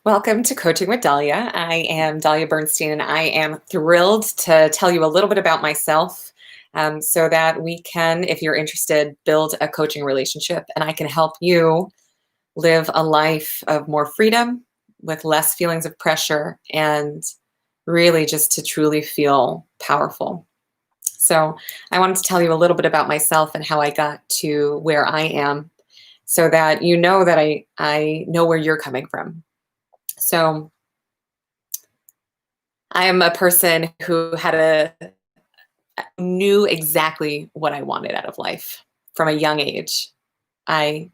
Welcome to Coaching with Dahlia. I am Dahlia Bernstein, and I am thrilled to tell you a little bit about myself so that we can, if you're interested, build a coaching relationship and I can help you live a life of more freedom with less feelings of pressure and really just to truly feel powerful. So, I wanted to tell you a little bit about myself and how I got to where I am so that you know that I know where you're coming from. So, I am a person who knew exactly what I wanted out of life from a young age. I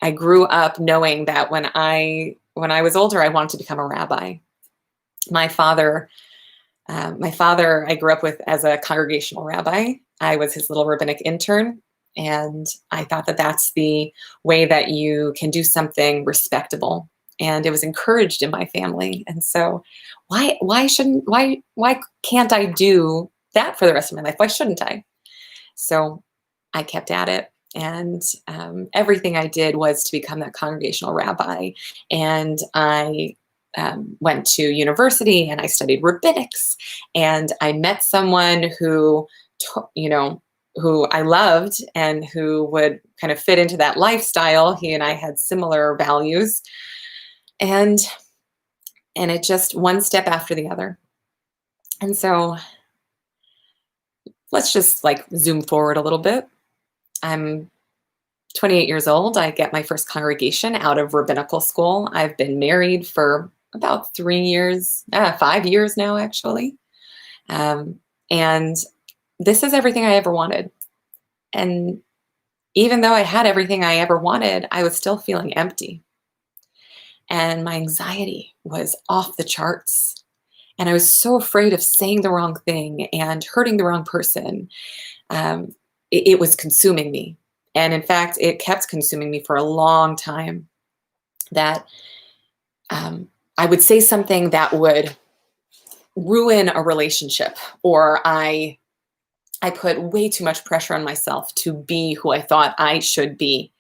I grew up knowing that when I was older, I wanted to become a rabbi. My father, I grew up with as a congregational rabbi. I was his little rabbinic intern, and I thought that that's the way that you can do something respectable. And it was encouraged in my family. And so, why can't I do that for the rest of my life? Why shouldn't I? So I kept at it. And everything I did was to become that congregational rabbi. And I went to university and I studied rabbinics. And I met someone who I loved and who would kind of fit into that lifestyle. He and I had similar values. And it just one step after the other. And so let's just like zoom forward a little bit. I'm 28 years old. I get my first congregation out of rabbinical school. I've been married for about 3 years, 5 years now, actually. And this is everything I ever wanted. And even though I had everything I ever wanted, I was still feeling empty. And my anxiety was off the charts. And I was so afraid of saying the wrong thing and hurting the wrong person. It was consuming me. And in fact, it kept consuming me for a long time. That I would say something that would ruin a relationship, or I put way too much pressure on myself to be who I thought I should be.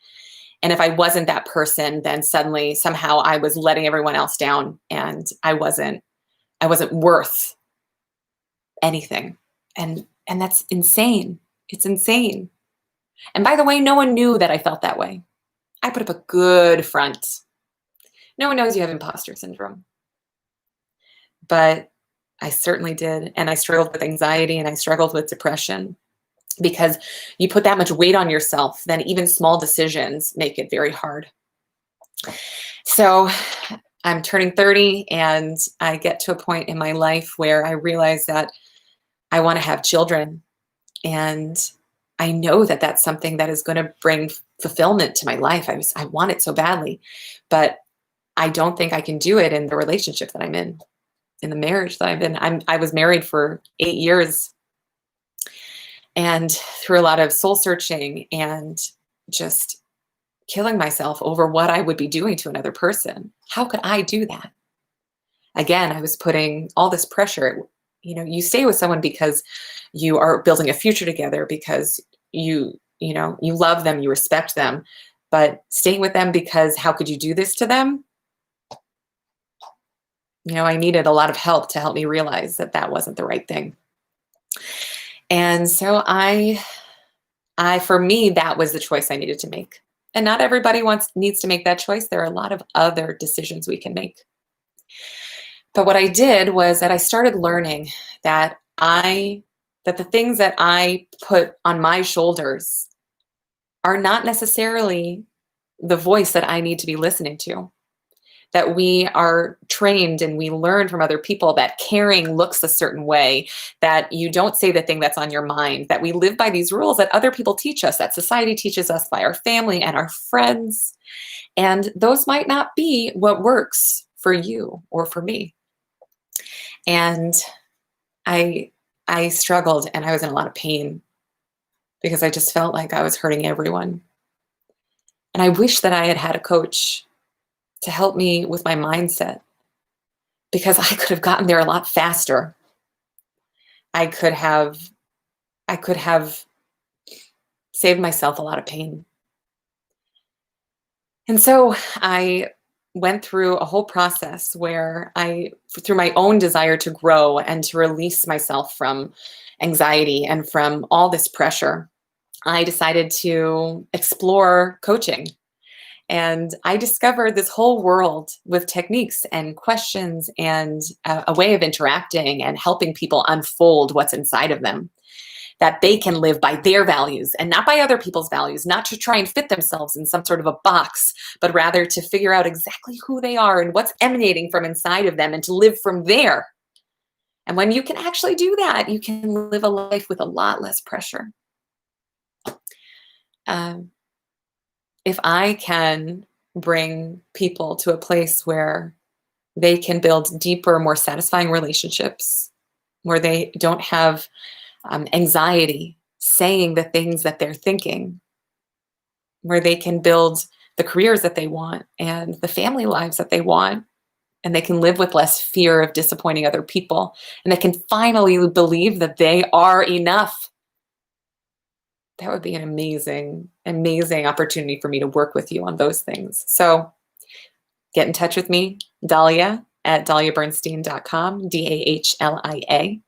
And if I wasn't that person, then suddenly somehow I was letting everyone else down, and I wasn't worth anything. And that's insane. It's insane. And by the way, no one knew that I felt that way. I put up a good front. No one knows you have imposter syndrome. But I certainly did. And I struggled with anxiety and I struggled with depression because you put that much weight on yourself, then even small decisions make it very hard. So I'm turning 30 and I get to a point in my life where I realize that I want to have children. And I know that that's something that is going to bring fulfillment to my life. I want it so badly, but I don't think I can do it in the relationship that I'm in the marriage that I'm in. I was married for 8 years, and through a lot of soul searching and just killing myself over what I would be doing to another person. How could I do that? Again, I was putting all this pressure. You stay with someone because you are building a future together, because you love them, you respect them, but staying with them because how could you do this to them? I needed a lot of help to help me realize that that wasn't the right thing. And so for me, that was the choice I needed to make. And not everybody needs to make that choice. There are a lot of other decisions we can make. But what I did was that I started learning that the things that I put on my shoulders are not necessarily the voice that I need to be listening to. That we are trained and we learn from other people that caring looks a certain way, that you don't say the thing that's on your mind, that we live by these rules that other people teach us, that society teaches us by our family and our friends. And those might not be what works for you or for me. And I struggled and I was in a lot of pain because I just felt like I was hurting everyone. And I wish that I had had a coach to help me with my mindset, because I could have gotten there a lot faster. I could have saved myself a lot of pain. And so I went through a whole process where through my own desire to grow and to release myself from anxiety and from all this pressure, I decided to explore coaching. And I discovered this whole world with techniques and questions and a way of interacting and helping people unfold what's inside of them, that they can live by their values and not by other people's values, not to try and fit themselves in some sort of a box, but rather to figure out exactly who they are and what's emanating from inside of them and to live from there. And when you can actually do that, you can live a life with a lot less pressure. Um, if I can bring people to a place where they can build deeper, more satisfying relationships, where they don't have anxiety saying the things that they're thinking, where they can build the careers that they want and the family lives that they want, and they can live with less fear of disappointing other people, and they can finally believe that they are enough. That would be an amazing, amazing opportunity for me to work with you on those things. So get in touch with me, Dahlia at dahliabernstein.com, DAHLIA.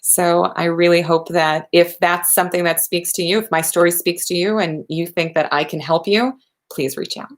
So I really hope that if that's something that speaks to you, if my story speaks to you and you think that I can help you, please reach out.